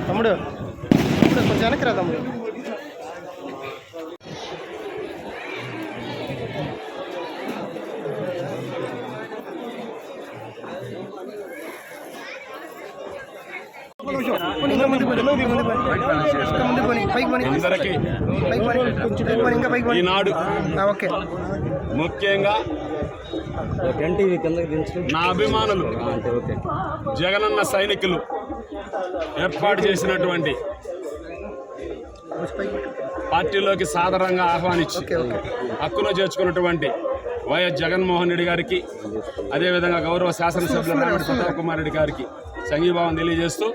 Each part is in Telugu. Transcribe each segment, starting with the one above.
తమ్ముడు కొంచెం వెనక్కి రా తమ్ముడు. ఈనాడు ముఖ్యంగా నా అభిమానులు జగనన్న సైనికులు ఏర్పాటు చేసినటువంటి పార్టీలోకి సాధారణంగా ఆహ్వానించి హక్కును చేర్చుకున్నటువంటి వైఎస్ జగన్మోహన్ రెడ్డి గారికి, అదేవిధంగా గౌరవ శాసనసభ్యులు రామిడి ప్రతాప్ కుమార్ రెడ్డి గారికి సంఘీభావం తెలియజేస్తూ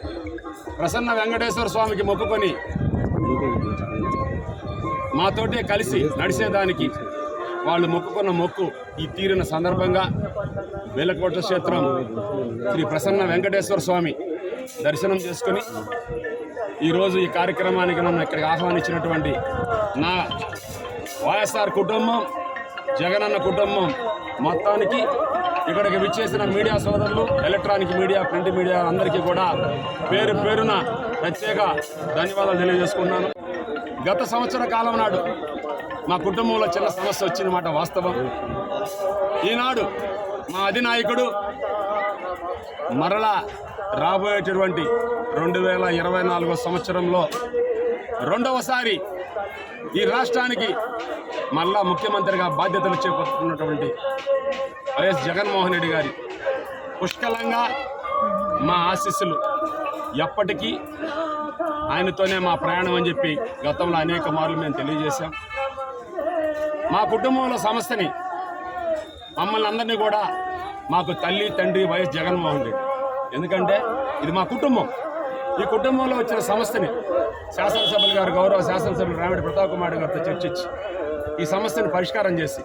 ప్రసన్న వెంకటేశ్వర స్వామికి మొక్కుకొని మాతోటే కలిసి నడిచేదానికి వాళ్ళు మొక్కుకున్న మొక్కు ఈ తీరిన సందర్భంగా వేలకోట క్షేత్రం శ్రీ ప్రసన్న వెంకటేశ్వర స్వామి దర్శనం చేసుకుని ఈరోజు ఈ కార్యక్రమానికి నన్ను ఇక్కడికి ఆహ్వానించినటువంటి నా వైఎస్ఆర్ కుటుంబం, జగనన్న కుటుంబం మొత్తానికి, ఇక్కడికి విచ్చేసిన మీడియా సోదరులు, ఎలక్ట్రానిక్ మీడియా, ప్రింట్ మీడియా అందరికీ కూడా పేరు పేరున ప్రత్యేక ధన్యవాదాలు తెలియజేసుకున్నాను. గత సంవత్సర కాలం నాడు మా కుటుంబంలో చిన్న సమస్య వచ్చినమాట వాస్తవం. ఈనాడు మా అధినాయకుడు మరలా రాబోయేటటువంటి 2024 సంవత్సరంలో రెండవసారి ఈ రాష్ట్రానికి మళ్ళా ముఖ్యమంత్రిగా బాధ్యతలు చేపడుతున్నటువంటి వైఎస్ జగన్మోహన్ రెడ్డి గారి పుష్కలంగా మా ఆశీస్సులు ఎప్పటికీ ఆయనతోనే మా ప్రయాణం అని చెప్పి గతంలో అనేక మార్లు మేము తెలియజేశాం. మా కుటుంబంలో సమస్యని మమ్మల్ని అందరినీ కూడా మాకు తల్లి తండ్రి వైఎస్ జగన్మోహన్ రెడ్డి, ఎందుకంటే ఇది మా కుటుంబం. ఈ కుటుంబంలో వచ్చిన సమస్యని శాసనసభ్యులు గారు, గౌరవ శాసనసభ్యులు రామిడి ప్రతాప్ కుమార్ గారితో చర్చించి ఈ సమస్యను పరిష్కారం చేసి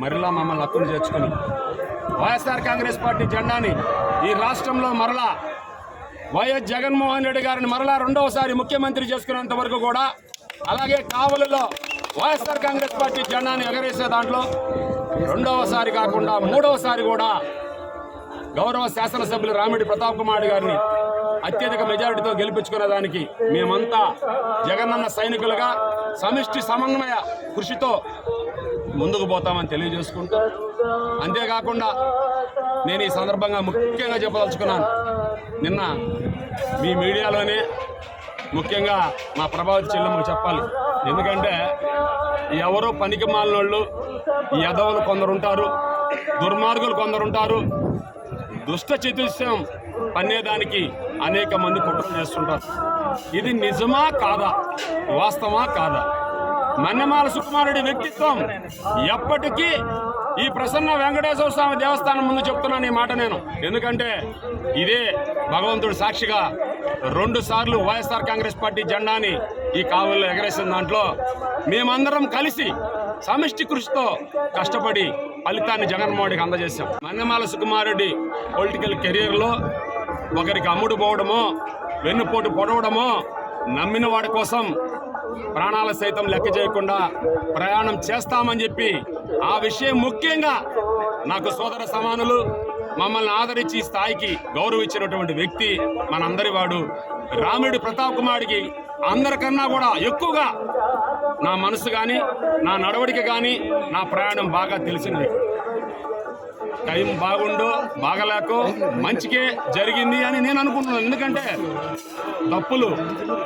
మరలా మమ్మల్ని హక్కును చేర్చుకొని వైఎస్ఆర్ కాంగ్రెస్ పార్టీ జెండాని ఈ రాష్ట్రంలో మరలా వైఎస్ జగన్మోహన్ రెడ్డి గారిని మరలా రెండవసారి ముఖ్యమంత్రి చేసుకునేంత వరకు కూడా, అలాగే కావలిలో వైఎస్ఆర్ కాంగ్రెస్ పార్టీ జెండాని ఎగరేసే దాంట్లో రెండవసారి కాకుండా మూడవసారి కూడా గౌరవ శాసనసభ్యులు రామిడి ప్రతాప్ కుమార్ గారిని అత్యధిక మెజారిటీతో గెలిపించుకునే దానికి మేమంతా జగనన్న సైనికులుగా సమిష్టి సమన్వయ కృషితో ముందుకు పోతామని తెలియజేసుకుంటూ, అంతేకాకుండా నేను ఈ సందర్భంగా ముఖ్యంగా చెప్పదలుచుకున్నాను. నిన్న మీ మీడియాలోనే ముఖ్యంగా మా ప్రభావతి చెల్లెమ్మకు చెప్పాలి. ఎందుకంటే ఎవరో పనికి మాలినోళ్ళు, యదవులు కొందరుంటారు, దుర్మార్గులు కొందరుంటారు, దుష్ట చతుష్టయం పన్నేదానికి అనేక మంది కుట్రలు చేస్తుంటారు. ఇది నిజమా కాదా, వాస్తవమా కాదా? మన్నెమాల సుకుమారుడి వ్యక్తిత్వం ఎప్పటికీ ఈ ప్రసన్న వెంకటేశ్వర స్వామి దేవస్థానం ముందు చెప్తున్నాను ఈ మాట నేను. ఎందుకంటే ఇదే భగవంతుడు సాక్షిగా 2 సార్లు వైఎస్ఆర్ కాంగ్రెస్ పార్టీ జెండాని ఈ కావుల్లో ఎగరేసిన దాంట్లో మేమందరం కలిసి సమిష్టి కృషితో కష్టపడి ఫలితాన్ని జగన్మోహన్కి అందజేశాం. మన్నెమాల సుకుమారుడి పొలిటికల్ కెరీర్లో ఒకరికి అమ్ముడు పోవడమో, వెన్నుపోటు పొడవడమో, నమ్మిన వాడి కోసం ప్రాణాలు సైతం లెక్క చేయకుండా ప్రయాణం చేస్తామని చెప్పి ఆ విషయం ముఖ్యంగా నాకు సోదర సమానులు మమ్మల్ని ఆదరించి స్థాయికి గౌరవించినటువంటి వ్యక్తి మనందరి వాడు రామిడి ప్రతాప్ కుమార్కి అందరికన్నా కూడా ఎక్కువగా నా మనసు కానీ, నా నడవడిక కానీ, నా ప్రయాణం బాగా తెలిసింది. టైం బాగుండో బాగలేకో మంచికే జరిగింది అని నేను అనుకుంటున్నాను. ఎందుకంటే తప్పులు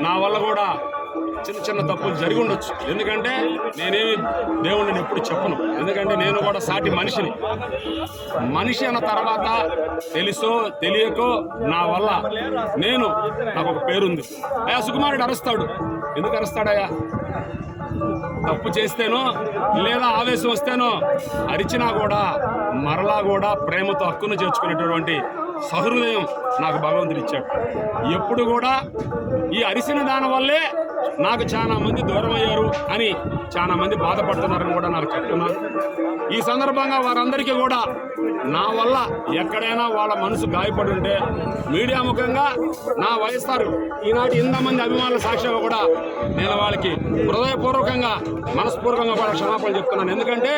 నా వల్ల కూడా చిన్న చిన్న తప్పులు జరిగి ఉండొచ్చు. ఎందుకంటే నేనేమి దేవుడిని ఎప్పుడు చెప్పను. ఎందుకంటే నేను కూడా సాటి మనిషిని. మనిషి అన్న తర్వాత తెలుసో తెలియకో నా వల్ల నాకు ఒక పేరుంది. అయ్యా సుకుమారుడు అరుస్తాడు. ఎందుకు అరుస్తాడయ్యా? తప్పు చేస్తేనో లేదా ఆవేశం వస్తేనో అరిచినా కూడా మరలా కూడా ప్రేమతో హక్కును చేర్చుకునేటటువంటి సహృదయం నాకు భగవంతుడు ఇచ్చాడు. ఎప్పుడు కూడా ఈ అరిసిన దాని వల్లే నాకు చాలా మంది దూరం అయ్యారు అని చాలా మంది బాధపడుతున్నారని కూడా నాకు చెప్తున్నారు. ఈ సందర్భంగా వారందరికీ కూడా నా వల్ల ఎక్కడైనా వాళ్ళ మనసు గాయపడి ఉంటే మీడియా ముఖంగా నా వైఎస్ఆర్ ఈనాటి ఇంతమంది అభిమానుల సాక్ష్యంగా కూడా నేను వాళ్ళకి హృదయపూర్వకంగా మనస్పూర్వకంగా కూడా క్షమాపణలు చెప్తున్నాను. ఎందుకంటే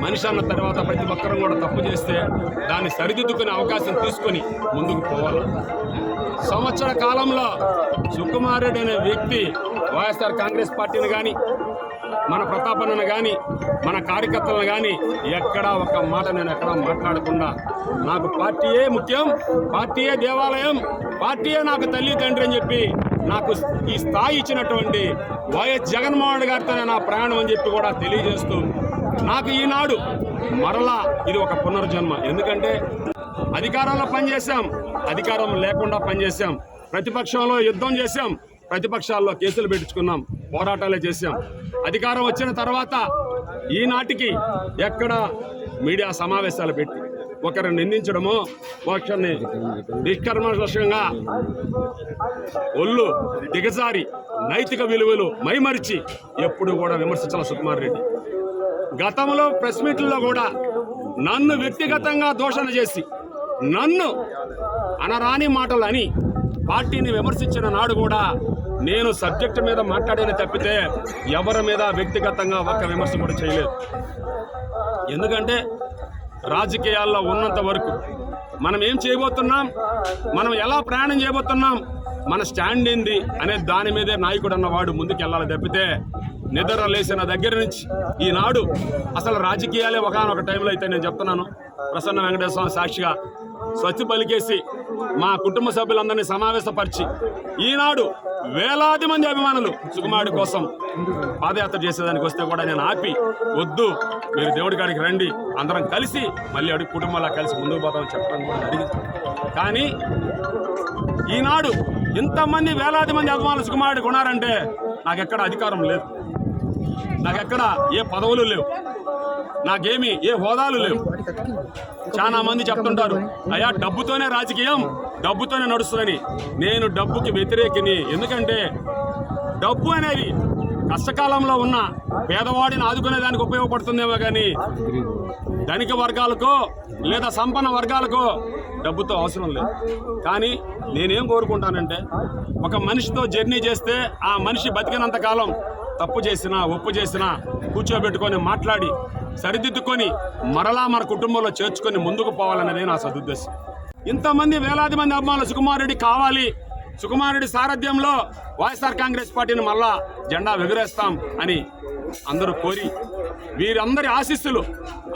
మనిషి అన్న తర్వాత ప్రతి ఒక్కరం కూడా తప్పు చేస్తే దాన్ని సరిదిద్దుకునే అవకాశం తీసుకొని ముందుకు పోవాలి. సంవత్సర కాలంలో సుకుమార్ రెడ్డి అనే వ్యక్తి వైఎస్ఆర్ కాంగ్రెస్ పార్టీని కానీ మన ప్రతాపన్నను కానీ మన కార్యకర్తలను కానీ ఎక్కడా ఒక మాట నేను ఎక్కడా మాట్లాడకుండా నాకు పార్టీయే ముఖ్యం, పార్టీయే దేవాలయం, పార్టీయే నాకు తల్లి తండ్రి అని చెప్పి నాకు ఈ స్థాయి ఇచ్చినటువంటి వైఎస్ జగన్మోహన్ గారితోనే నా ప్రయాణం అని చెప్పి కూడా తెలియజేస్తూ నాకు ఈనాడు మరలా ఇది ఒక పునర్జన్మ. ఎందుకంటే అధికారంలో పనిచేశాం, అధికారం లేకుండా పనిచేశాం, ప్రతిపక్షంలో యుద్ధం చేశాం, ప్రతిపక్షాల్లో కేసులు పెట్టించుకున్నాం, పోరాటాలే చేశాం. అధికారం వచ్చిన తర్వాత ఈనాటికి ఎక్కడ మీడియా సమావేశాలు పెట్టి ఒకరిని నిందించడమో ఒకరిని నిష్కర్మషంగా ఒళ్ళు దిగజారి నైతిక విలువలు మైమరిచి ఎప్పుడు కూడా విమర్శించాల సుకుమార్ రెడ్డి. గతంలో ప్రెస్ మీట్లలో కూడా నన్ను వ్యక్తిగతంగా దూషణ చేసి నన్ను అనరాని మాటలు అని పార్టీని విమర్శించిన నాడు కూడా నేను సబ్జెక్టు మీద మాట్లాడేది తప్పితే ఎవరి మీద వ్యక్తిగతంగా ఒక్క విమర్శ కూడా చేయలేదు. ఎందుకంటే రాజకీయాల్లో ఉన్నంత వరకు మనం ఏం చేయబోతున్నాం, మనం ఎలా ప్రయాణం చేయబోతున్నాం, మన స్టాండ్ ఏంది అనే దాని మీదే నాయకుడు అన్నవాడు ముందుకు వెళ్ళాలి తప్పితే నిద్ర లేచిన దగ్గర నుంచి ఈనాడు అసలు రాజకీయాలే ఒకనొక టైంలో అయితే నేను చెప్తున్నాను, ప్రసన్న వెంకటేశ్వర స్వామి సాక్షిగా స్వచ్ఛ పలికేసి మా కుటుంబ సభ్యులందరినీ సమావేశపరిచి ఈనాడు వేలాది మంది అభిమానులు సుకుమారుడి కోసం పాదయాత్ర చేసేదానికి వస్తే కూడా నేను ఆపి వద్దు, మీరు దేవుడి కాడికి రండి, అందరం కలిసి మళ్ళీ అడుగు కుటుంబాలా కలిసి ముందుకు పోతామని చెప్పడం కూడా అడిగింది. కానీ ఈనాడు ఇంతమంది వేలాది మంది అభిమానులు సుకుమారుడికి ఉన్నారంటే నాకెక్కడ అధికారం లేదు, నాకెక్కడ ఏ పదవులు లేవు, నాకేమి ఏ హోదాలు లేవు. చాలా మంది చెప్తుంటారు అయ్యా డబ్బుతోనే రాజకీయం, డబ్బుతోనే నడుస్తుందని. నేను డబ్బుకి వ్యతిరేకిని. ఎందుకంటే డబ్బు అనేది కష్టకాలంలో ఉన్న పేదవాడిని ఆదుకునే దానికి ఉపయోగపడుతుందేమో కానీ ధనిక వర్గాలకో లేదా సంపన్న వర్గాలకో డబ్బుతో అవసరం లేదు. కానీ నేనేం కోరుకుంటానంటే ఒక మనిషితో జర్నీ చేస్తే ఆ మనిషి బతికినంత కాలం తప్పు చేసినా ఒప్పు చేసినా కూర్చోబెట్టుకొని మాట్లాడి సరిదిద్దుకొని మరలా మన కుటుంబంలో చేర్చుకొని ముందుకు పోవాలనేది నా సదుద్దేశం. ఇంతమంది వేలాది మంది అభిమానులు సుకుమార్ రెడ్డి కావాలి, సుకుమార్ రెడ్డి సారథ్యంలో వైఎస్ఆర్ కాంగ్రెస్ పార్టీని మళ్ళా జెండా ఎగురేస్తాం అని అందరూ కోరి వీరందరి ఆశీస్సులు,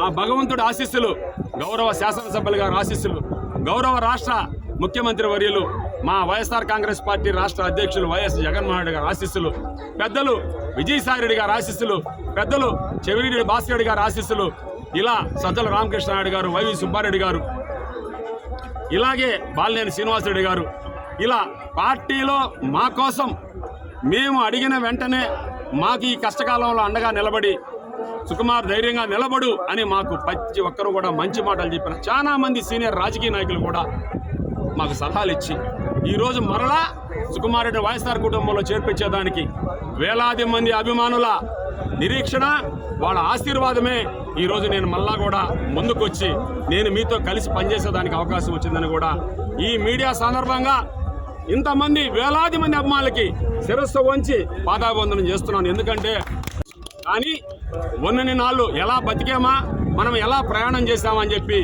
ఆ భగవంతుడి ఆశీస్సులు, గౌరవ శాసనసభ్యులు గారి ఆశీస్సులు, గౌరవ రాష్ట్ర ముఖ్యమంత్రి వర్యులు మా వైఎస్ఆర్ కాంగ్రెస్ పార్టీ రాష్ట్ర అధ్యక్షులు వైఎస్ జగన్మోహన్ రెడ్డి గారి ఆశీస్సులు, పెద్దలు విజయసాయిరెడ్డి గారి ఆశీస్సులు, పెద్దలు చెవిరెడ్డి భాస్కర్ గారి ఆశీస్సులు, ఇలా సజ్జల రామకృష్ణారెడ్డి గారు, వైవి సుబ్బారెడ్డి గారు, ఇలాగే బాలినేని శ్రీనివాసరెడ్డి గారు, ఇలా పార్టీలో మా కోసం మేము అడిగిన వెంటనే మాకు ఈ కష్టకాలంలో అండగా నిలబడి సుకుమార్ ధైర్యంగా నిలబడు అని మాకు ప్రతి ఒక్కరు కూడా మంచి మాటలు చెప్పిన చాలా మంది సీనియర్ రాజకీయ నాయకులు కూడా మాకు సలహాలు ఇచ్చి ఈరోజు మరలా సుకుమార్ రెడ్డి వైఎస్ఆర్ కుటుంబంలో చేర్పించేదానికి వేలాది మంది అభిమానుల నిరీక్షణ, వాళ్ళ ఆశీర్వాదమే ఈరోజు నేను మళ్ళా కూడా ముందుకొచ్చి నేను మీతో కలిసి పనిచేసేదానికి అవకాశం వచ్చిందని కూడా ఈ మీడియా సందర్భంగా ఇంతమంది వేలాది మంది అభిమానులకి శిరస్సు వంచి పాదాభివందనం చేస్తున్నాను. ఎందుకంటే కానీ ఉన్నన్ని నాళ్ళు ఎలా బతికామా, మనం ఎలా ప్రయాణం చేశామని చెప్పి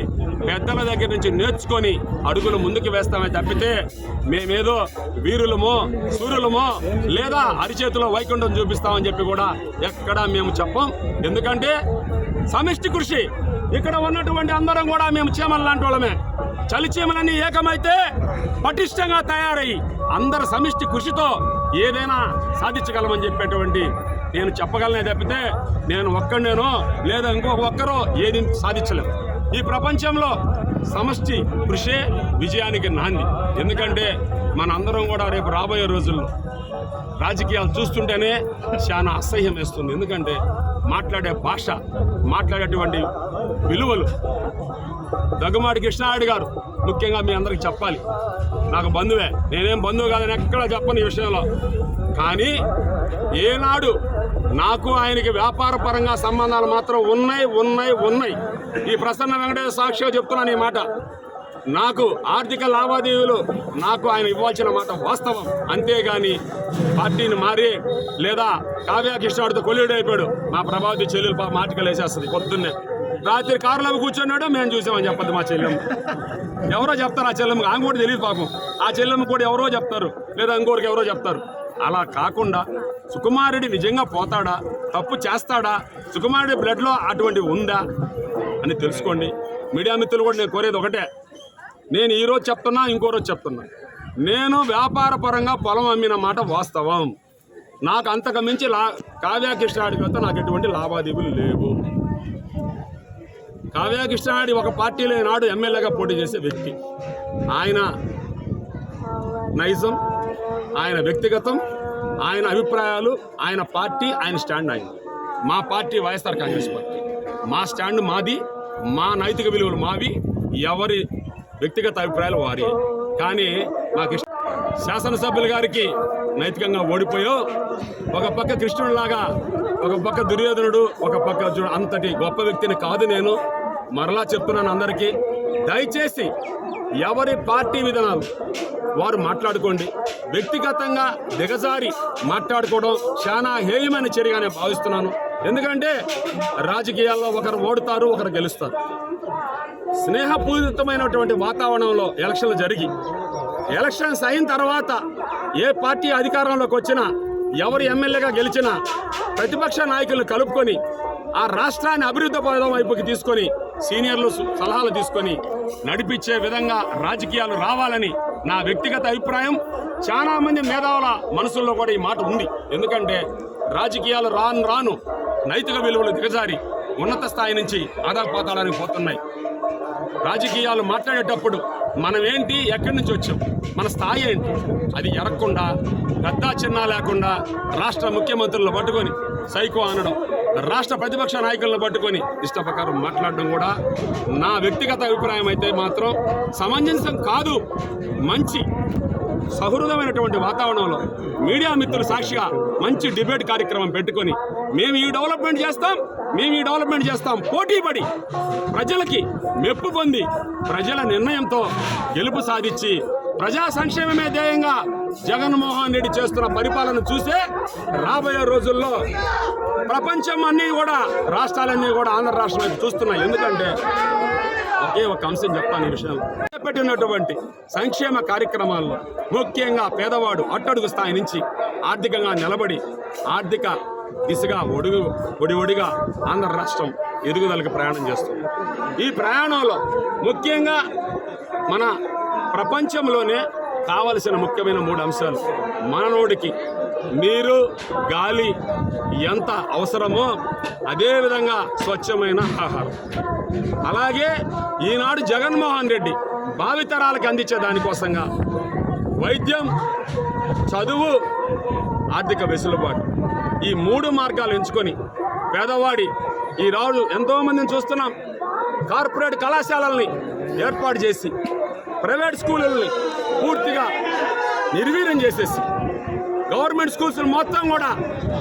పెద్దల దగ్గర నుంచి నేర్చుకొని అడుగులు ముందుకు వేస్తామే తప్పితే మేమేదో వీరులమో సూర్యులమో లేదా అరిచేతిలో వైకుంఠం చూపిస్తామని చెప్పి కూడా ఎక్కడా మేము చెప్పం. ఎందుకంటే సమిష్టి కృషి, ఇక్కడ ఉన్నటువంటి అందరం కూడా మేము చీమల లాంటి వాళ్ళమే. చలిచీమలన్నీ ఏకమైతే పటిష్టంగా తయారయ్యి అందరు సమిష్టి కృషితో ఏదైనా సాధించగలమని చెప్పేటువంటి నేను చెప్పగలనే తప్పితే నేను ఒక్కడేనో లేదా ఇంకొక ఒక్కరో ఏది సాధించలేము. ఈ ప్రపంచంలో సమష్టి కృషే విజయానికి నాంది. ఎందుకంటే మనందరం కూడా రేపు రాబోయే రోజుల్లో రాజకీయాలు చూస్తుంటేనే చాలా అసహ్యం వేస్తుంది. ఎందుకంటే మాట్లాడే భాష, మాట్లాడేటువంటి విలువలు, దగ్గుమాటి కృష్ణారెడ్డి గారు ముఖ్యంగా మీ అందరికి చెప్పాలి. నాకు బంధువే, నేనేం బంధువు కాదని ఎక్కడ చెప్పను ఈ విషయంలో. కానీ ఏనాడు నాకు ఆయనకి వ్యాపార పరంగా సంబంధాలు మాత్రం ఉన్నాయి. ఈ ప్రసన్న వెంకటేశ్వర సాక్షిగా చెప్తున్నాను ఈ మాట. నాకు ఆర్థిక లావాదేవీలు నాకు ఆయన ఇవ్వాల్సిన మాట వాస్తవం. అంతేగాని పార్టీని మారి లేదా కావ్యాకృష్ణుడితో కొల్లుడు అయిపోయాడు మా ప్రభావతి చెల్లెలు మాటకలు వేసేస్తుంది. పొద్దున్నే రాత్రి కారులో కూర్చున్నాడు, మేము చూసామని చెప్పద్దు మా చెల్లెమ్మ. ఎవరో చెప్తారు ఆ చెల్లెమ్మకి, ఆమె కూడా తెలియదు పాపం. ఆ చెల్లెమ్మ కూడా ఎవరో చెప్తారు, లేదా ఇంకోరికి ఎవరో చెప్తారు. అలా కాకుండా సుకుమారుడి నిజంగా పోతాడా, తప్పు చేస్తాడా, సుకుమారుడి బ్లడ్లో అటువంటి ఉందా అని తెలుసుకోండి. మీడియా మిత్రులు కూడా నేను కోరేది ఒకటే, నేను ఈరోజు చెప్తున్నా, ఇంకో రోజు చెప్తున్నా. నేను వ్యాపార పరంగా పొలం అమ్మిన మాట వాస్తవం. నాకు అంతకు మించి కావ్యాకృష్ణాడికి వద్ద నాకు ఎటువంటి లావాదేవీలు లేవు. కావ్యాకృష్ణాడి ఒక పార్టీలో నాడు ఎమ్మెల్యేగా పోటీ చేసే వ్యక్తి. ఆయన నైజం, ఆయన వ్యక్తిగతం, ఆయన అభిప్రాయాలు, ఆయన పార్టీ, ఆయన స్టాండ్. ఆయన మా పార్టీ వైఎస్ఆర్ కాంగ్రెస్ పార్టీ, మా స్టాండ్ మాది, మా నైతిక విలువలు మావి, ఎవరి వ్యక్తిగత అభిప్రాయాలు వారి. కానీ నాకు శాసనసభ్యుల గారికి నైతికంగా ఓడిపోయో ఒక పక్క కృష్ణుడిలాగా, ఒక పక్క దుర్యోధనుడు, ఒక పక్క అంతటి గొప్ప వ్యక్తిని కాదు నేను. మరలా చెప్తున్నాను అందరికీ, దయచేసి ఎవరి పార్టీ విధానాలు వారు మాట్లాడుకోండి. వ్యక్తిగతంగా దిగజారి మాట్లాడుకోవడం చాలా హేయమైన చర్యగానే భావిస్తున్నాను. ఎందుకంటే రాజకీయాల్లో ఒకరు ఓడుతారు, ఒకరు గెలుస్తారు. స్నేహపూరితమైనటువంటి వాతావరణంలో ఎలక్షన్లు జరిగి ఎలక్షన్స్ అయిన తర్వాత ఏ పార్టీ అధికారంలోకి వచ్చినా, ఎవరు ఎమ్మెల్యేగా గెలిచినా ప్రతిపక్ష నాయకులను కలుపుకొని ఆ రాష్ట్రాన్ని అభివృద్ధి పదం వైపుకి తీసుకొని సీనియర్లు సలహాలు తీసుకొని నడిపించే విధంగా రాజకీయాలు రావాలని నా వ్యక్తిగత అభిప్రాయం. చాలా మంది మేధావుల మనసుల్లో కూడా ఈ మాట ఉంది. ఎందుకంటే రాజకీయాలు రాను నైతిక విలువలు దిగజారి ఉన్నత స్థాయి నుంచి ఆదాపాతాలని పోతున్నాయి. రాజకీయాలు మాట్లాడేటప్పుడు మనం ఏంటి, ఎక్కడి నుంచి వచ్చాం, మన స్థాయి ఏంటి, అది ఎరగకుండా పెద్ద చిన్న లేకుండా రాష్ట్ర ముఖ్యమంత్రులను పట్టుకొని సైకో అనడం, రాష్ట్ర ప్రతిపక్ష నాయకులను పట్టుకొని ఇష్టప్రకారం మాట్లాడడం కూడా నా వ్యక్తిగత అభిప్రాయం అయితే మాత్రం సమంజసం కాదు. మంచి సహృదమైనటువంటి వాతావరణంలో మీడియా మిత్రులు సాక్షిగా మంచి డిబేట్ కార్యక్రమం పెట్టుకొని మేము ఈ డెవలప్మెంట్ చేస్తాం పోటీపడి ప్రజలకి మెప్పు పొంది ప్రజల నిర్ణయంతో గెలుపు సాధించి ప్రజా సంక్షేమమే ధ్యేయంగా జగన్మోహన్ రెడ్డి చేస్తున్న పరిపాలన చూసే రాబోయే రోజుల్లో ప్రపంచం అన్నీ కూడా, రాష్ట్రాలన్నీ కూడా ఆంధ్ర రాష్ట్రం వైపు చూస్తున్నాయి. ఎందుకంటే ఒకే ఒక అంశం చెప్తాను ఈ విషయంలో. పెట్టినటువంటి సంక్షేమ కార్యక్రమాల్లో ముఖ్యంగా పేదవాడు అట్టడుగు స్థాయి నుంచి ఆర్థికంగా నిలబడి ఆర్థిక దిశగా ఒడిగా ఆంధ్ర రాష్ట్రం ఎదుగుదలకు ప్రయాణం చేస్తుంది. ఈ ప్రయాణంలో ముఖ్యంగా మన ప్రపంచంలోనే కావలసిన ముఖ్యమైన 3 అంశాలు. మానవుడికి నీరు, గాలి ఎంత అవసరమో అదేవిధంగా స్వచ్ఛమైన ఆహారం. అలాగే ఈనాడు జగన్మోహన్ రెడ్డి భావితరాలకు అందించే దానికోసంగా వైద్యం, చదువు, ఆర్థిక వెసులుబాటు, ఈ 3 మార్గాలు ఎంచుకొని పేదవాడి ఈ రాజు ఎంతోమందిని చూస్తున్నాం. కార్పొరేట్ కళాశాలల్ని ఏర్పాటు చేసి ప్రైవేట్ స్కూళ్ళని పూర్తిగా నిర్వీర్యం చేసేసి గవర్నమెంట్ స్కూల్స్ మొత్తం కూడా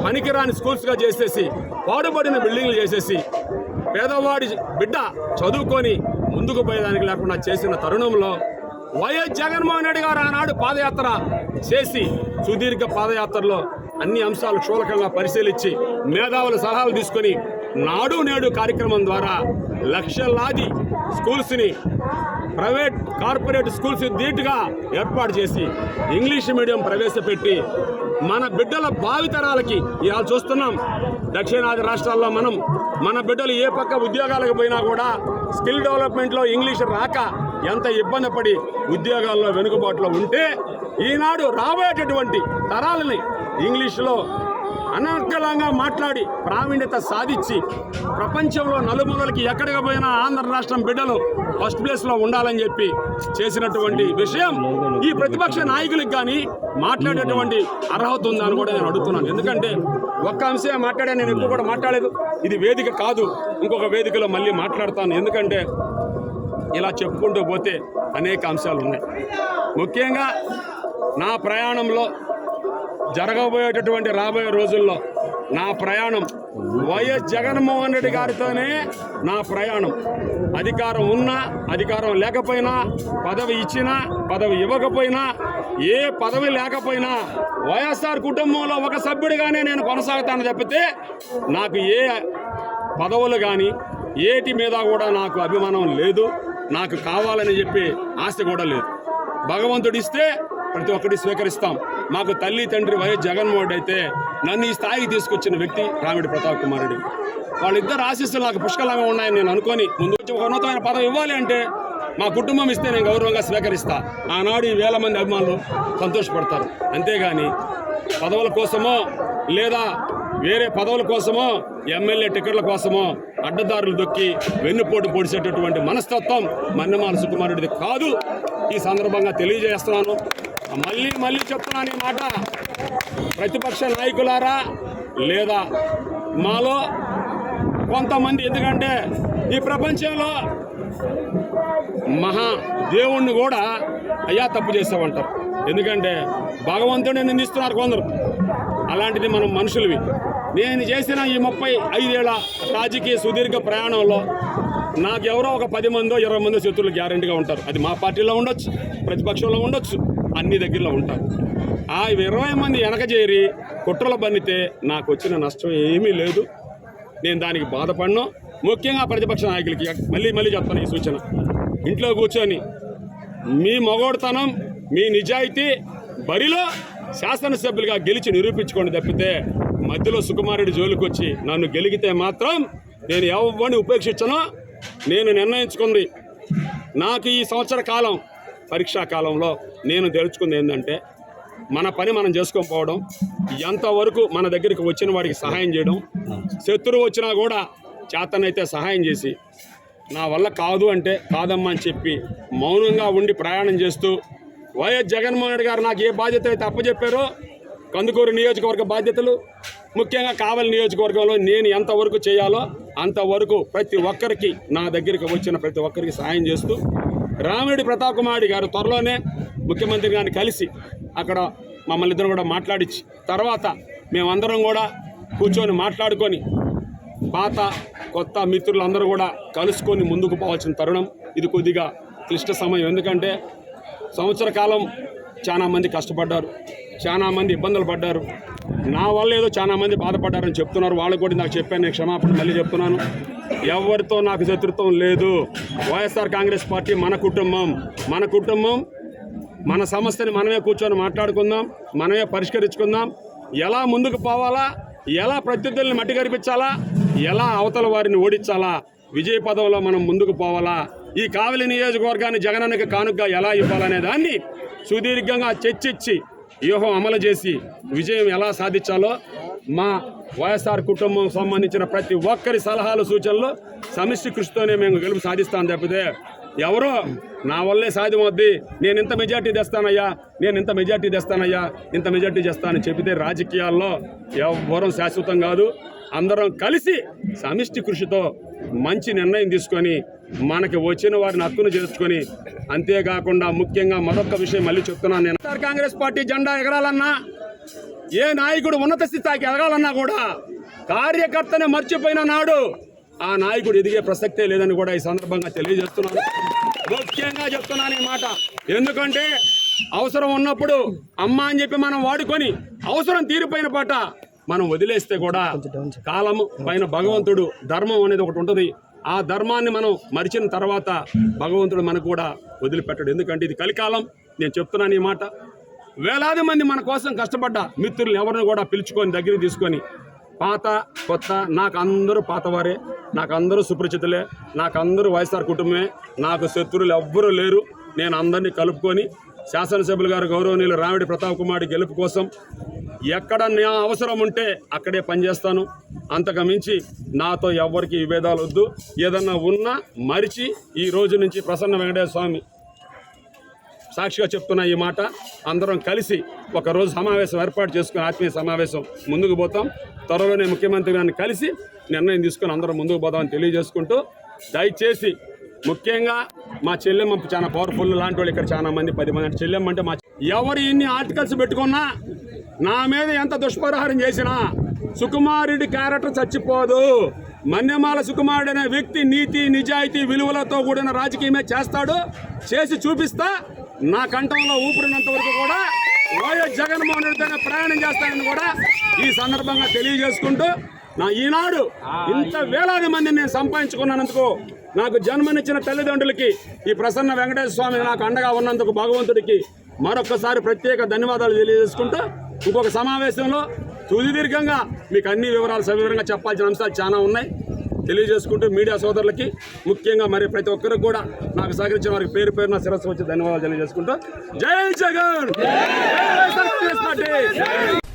పనికిరాని స్కూల్స్గా చేసేసి పాడుపడిన బిల్డింగ్లు చేసేసి పేదవాడి బిడ్డ చదువుకొని ముందుకు పోయేదానికి లేకుండా చేసిన తరుణంలో వైఎస్ జగన్మోహన్ రెడ్డి గారు ఆనాడు పాదయాత్ర చేసి సుదీర్ఘ పాదయాత్రలో అన్ని అంశాలు క్షులకంగా పరిశీలించి మేధావుల సలహాలు తీసుకొని నాడు నేడు కార్యక్రమం ద్వారా లక్షలాది స్కూల్స్ని ప్రైవేట్ కార్పొరేట్ స్కూల్స్ ధీటుగా ఏర్పాటు చేసి ఇంగ్లీష్ మీడియం ప్రవేశపెట్టి మన బిడ్డల భావితరాలకి ఇవాళ చూస్తున్నాం. దక్షిణాది రాష్ట్రాల్లో మన బిడ్డలు ఏ పక్క ఉద్యోగాలకు పోయినా కూడా స్కిల్ డెవలప్మెంట్లో ఇంగ్లీష్ రాక ఎంత ఇబ్బంది పడి ఉద్యోగాల్లో వెనుకబాటులో ఉంటే ఈనాడు రాబోయేటటువంటి తరాలని ఇంగ్లీష్లో అనర్గళంగా మాట్లాడి ప్రావీణ్యత సాధించి ప్రపంచంలో నలుమూలలకి ఎక్కడికి పోయినా ఆంధ్ర రాష్ట్రం బిడ్డలు ఫస్ట్ ప్లేస్లో ఉండాలని చెప్పి చేసినటువంటి విషయం ఈ ప్రతిపక్ష నాయకులకు కానీ మాట్లాడేటువంటి అర్హత ఉందని కూడా నేను అడుగుతున్నాను. ఎందుకంటే ఒక్క అంశం మాట్లాడా, నేను ఎక్కువ కూడా మాట్లాడలేదు. ఇది వేదిక కాదు, ఇంకొక వేదికలో మళ్ళీ మాట్లాడతాను. ఎందుకంటే ఇలా చెప్పుకుంటూ పోతే అనేక అంశాలు ఉన్నాయి. ముఖ్యంగా నా ప్రయాణంలో జరగబోయేటటువంటి రాబోయే రోజుల్లో నా ప్రయాణం వైఎస్ జగన్మోహన్ రెడ్డి గారితోనే నా ప్రయాణం. అధికారం ఉన్నా అధికారం లేకపోయినా, పదవి ఇచ్చినా పదవి ఇవ్వకపోయినా, ఏ పదవి లేకపోయినా వైఎస్ఆర్ కుటుంబంలో ఒక సభ్యుడిగానే నేను కొనసాగుతాను తప్పితే నాకు ఏ పదవులు కానీ ఏటి మీద కూడా నాకు అభిమానం లేదు. నాకు కావాలని చెప్పి ఆశ కూడా లేదు. భగవంతుడు ఇస్తే ప్రతి ఒక్కటి స్వీకరిస్తాం. మాకు తల్లి తండ్రి వైఎస్ జగన్మోహన్ రెడ్డి అయితే నన్ను ఈ స్థాయికి తీసుకొచ్చిన వ్యక్తి రామిరెడ్డి ప్రతాప్ కుమార్ రెడ్డి. వాళ్ళిద్దరు ఆశీస్సులు నాకు పుష్కలంగా ఉన్నాయని నేను అనుకొని ముందు వచ్చి ఒక ఉన్నతమైన పదవి ఇవ్వాలి అంటే మా కుటుంబం ఇస్తే నేను గౌరవంగా స్వీకరిస్తా. ఆనాడు ఈ 1000 మంది అభిమానులు సంతోషపడతారు. అంతేగాని పదవుల కోసమో లేదా వేరే పదవుల కోసమో ఎమ్మెల్యే టికెట్ల కోసమో అడ్డదారులు దొక్కి వెన్నుపోటు పొడిచేటటువంటి మనస్తత్వం మన్నెమాల సుకుమారుడిది కాదు. ఈ సందర్భంగా తెలియజేస్తున్నాను. మళ్ళీ చెప్తున్నాను ఈ మాట. ప్రతిపక్ష నాయకులారా లేదా మాలో కొంతమంది, ఎందుకంటే ఈ ప్రపంచంలో మహా దేవుణ్ణి కూడా అయ్యా తప్పు చేసామంటారు. ఎందుకంటే భగవంతుడిని నిందిస్తున్నారు కొందరు. అలాంటిది మనం మనుషులవి. నేను చేసిన ఈ 35 ఏళ్ల రాజకీయ సుదీర్ఘ ప్రయాణంలో నాకెవరో ఒక 10 మందో 20 మందో శత్రువులు గ్యారెంటీగా ఉంటారు. అది మా పార్టీలో ఉండొచ్చు, ప్రతిపక్షంలో ఉండొచ్చు, అన్ని దగ్గరలో ఉంటారు. ఆ 20 మంది వెనక చేరి కుట్రలు బన్నితే నాకు వచ్చిన నష్టం ఏమీ లేదు. నేను దానికి బాధపడను. ముఖ్యంగా ప్రతిపక్ష నాయకులకి మళ్ళీ చెప్తాను ఈ సూచన. ఇంట్లో కూర్చొని మీ మగోడుతనం, మీ నిజాయితీ బరిలో శాసనసభ్యులుగా గెలిచి నిరూపించుకోండి తప్పితే మధ్యలో సుకుమారెడ్డి జోలికి వచ్చి నన్ను గెలిగితే మాత్రం నేను ఎవరిని ఉపేక్షించను. నేను నిర్ణయించుకుంది, నాకు ఈ సంవత్సర కాలం పరీక్షా కాలంలో నేను తెలుసుకుంది ఏంటంటే మన పని మనం చేసుకోకపోవడం, ఎంతవరకు మన దగ్గరికి వచ్చిన వాడికి సహాయం చేయడం, శత్రువు వచ్చినా కూడా చేతనైతే సహాయం చేసి నా వల్ల కాదు అంటే కాదమ్మా అని చెప్పి మౌనంగా ఉండి ప్రయాణం చేస్తూ వైఎస్ జగన్మోహన్ రెడ్డి గారు నాకు ఏ బాధ్యత అయితే అప్పచెప్పారో కందుకూరు నియోజకవర్గ బాధ్యతలు, ముఖ్యంగా కావలి నియోజకవర్గంలో నేను ఎంతవరకు చేయాలో అంతవరకు ప్రతి ఒక్కరికి నా దగ్గరికి వచ్చిన ప్రతి ఒక్కరికి సహాయం చేస్తూ రామిరెడ్డి ప్రతాప్ కుమార్ గారు త్వరలోనే ముఖ్యమంత్రి గారిని కలిసి అక్కడ మమ్మల్ని ఇద్దరు కూడా మాట్లాడించి తర్వాత మేమందరం కూడా కూర్చొని మాట్లాడుకొని పాత కొత్త మిత్రులందరూ కూడా కలుసుకొని ముందుకు పోవాల్సిన తరుణం. ఇది కొద్దిగా క్లిష్ట సమయం. ఎందుకంటే సంవత్సర కాలం చాలామంది కష్టపడ్డారు, చాలామంది ఇబ్బందులు పడ్డారు. నా వల్ల ఏదో చాలామంది బాధపడ్డారని చెప్తున్నారు. వాళ్ళకు కూడా నాకు చెప్పాను, నేను క్షమాపణ మళ్ళీ చెప్తున్నాను. ఎవరితో నాకు శత్రుత్వం లేదు. వైఎస్ఆర్ కాంగ్రెస్ పార్టీ మన కుటుంబం, మన సమస్యని మనమే కూర్చొని మాట్లాడుకుందాం, మనమే పరిష్కరించుకుందాం. ఎలా ముందుకు పోవాలా, ఎలా ప్రత్యర్థుల్ని మట్టి కరిపించాలా, ఎలా అవతల వారిని ఓడించాలా, విజయ పదంలో మనం ముందుకు పోవాలా, ఈ కావలి నియోజకవర్గాన్ని జగనన్నకి కానుకగా ఎలా ఇవ్వాలనే దాన్ని సుదీర్ఘంగా చర్చించి వ్యూహం అమలు చేసి విజయం ఎలా సాధించాలో మా వైఎస్ఆర్ కుటుంబం సంబంధించిన ప్రతి ఒక్కరి సలహాలు సూచనలు సమిష్టి కృషితోనే మేము గెలుపు సాధిస్తాం తప్పితే ఎవరో నా వల్లే సాధ్యమవుద్ది, నేను ఇంత మెజార్టీ తెస్తానయ్యా, ఇంత మెజార్టీ చేస్తానని చెబితే రాజకీయాల్లో ఎవరూ శాశ్వతం కాదు. అందరం కలిసి సమిష్టి కృషితో మంచి నిర్ణయం తీసుకొని మనకి వచ్చిన వారిని హక్కును చేర్చుకొని, అంతేకాకుండా ముఖ్యంగా మరొక విషయం మళ్ళీ చెప్తున్నాను, నేను కాంగ్రెస్ పార్టీ జెండా ఎగరాలన్నా, ఏ నాయకుడు ఉన్నత స్థితికి ఎదగాలన్నా కూడా కార్యకర్తనే మర్చిపోయిన నాడు ఆ నాయకుడు ఎదిగే ప్రసక్తే లేదని కూడా ఈ సందర్భంగా తెలియజేస్తున్నాను. ముఖ్యంగా చెప్తున్నాను ఈ మాట. ఎందుకంటే అవసరం ఉన్నప్పుడు అమ్మ అని చెప్పి మనం వాడుకొని అవసరం తీరిపోయిన పాట మనం వదిలేస్తే కూడా కాలం పైన భగవంతుడు ధర్మం అనేది ఒకటి ఉంటుంది. ఆ ధర్మాన్ని మనం మరిచిన తర్వాత భగవంతుడు మనకు కూడా వదిలిపెట్టడు. ఎందుకంటే ఇది కలికాలం. నేను చెప్తున్నాను ఈ మాట. వేలాది మంది మన కోసం కష్టపడ్డ మిత్రులు ఎవరిని కూడా పిలుచుకొని దగ్గరికి తీసుకొని పాత కొత్త నాకు అందరూ పాతవారే, నాకు అందరూ సుపరిచితులే, నాకు అందరూ వైఎస్ఆర్ కుటుంబమే, నాకు శత్రువులు ఎవ్వరూ లేరు. నేను అందరినీ కలుపుకొని శాసనసభ్యులు గారు గౌరవనీయులు రామిరెడ్డి ప్రతాప్ కుమార్ గెలుపు కోసం ఎక్కడ నా అవసరం ఉంటే అక్కడే పనిచేస్తాను. అంతకు మించి నాతో ఎవ్వరికి విభేదాలు వద్దు. ఏదన్నా ఉన్నా మరిచి ఈ రోజు నుంచి ప్రసన్న వెంకటేశ్వర స్వామి సాక్షిగా చెప్తున్నా ఈ మాట. అందరం కలిసి ఒకరోజు సమావేశం ఏర్పాటు చేసుకుని ఆత్మీయ సమావేశం ముందుకు పోతాం. త్వరలోనే ముఖ్యమంత్రి గారిని కలిసి నిర్ణయం తీసుకొని అందరం ముందుకు పోదామని తెలియజేసుకుంటూ, దయచేసి ముఖ్యంగా మా చెల్లెమ్మ చాలా పవర్ఫుల్ లాంటి వాళ్ళు ఇక్కడ చాలా మంది 10 మంది చెల్లెమ్మ అంటే మా ఎవరు ఎన్ని ఆర్టికల్స్ పెట్టుకున్నా నా మీద ఎంత దుష్ప్రహారం చేసినా సుకుమారుడి క్యారెక్టర్ చచ్చిపోదు. మన్యమాల సుకుమారుడు అనే వ్యక్తి నీతి నిజాయితీ విలువలతో కూడిన రాజకీయమే చేస్తాడు, చేసి చూపిస్తా. నా కంఠంలో ఊపిరినంత వరకు కూడా వైఎస్ జగన్మోహన్ రెడ్డితోనే ప్రయాణం చేస్తానని కూడా ఈ సందర్భంగా తెలియజేసుకుంటూ, నా ఈనాడు ఇంత వేలాది మందిని నేను సంపాదించుకున్నందుకు, నాకు జన్మనిచ్చిన తల్లిదండ్రులకి, ఈ ప్రసన్న వెంకటేశ్వర స్వామి నాకు అండగా ఉన్నందుకు భగవంతుడికి మరొక్కసారి ప్రత్యేక ధన్యవాదాలు తెలియజేసుకుంటూ, ఇంకొక సమావేశంలో సుదీర్ఘంగా మీకు అన్ని వివరాలు సవివరంగా చెప్పాల్సిన అంశాలు చాలా ఉన్నాయి తెలియజేసుకుంటూ, మీడియా సోదరులకి ముఖ్యంగా మరి ప్రతి ఒక్కరికి కూడా నాకు సహకరించిన వారికి పేరు పేరున శిరస్సు వచ్చి ధన్యవాదాలు తెలియజేసుకుంటూ, జై జగన్, జై వైఎస్ఆర్ కాంగ్రెస్ పార్టీ.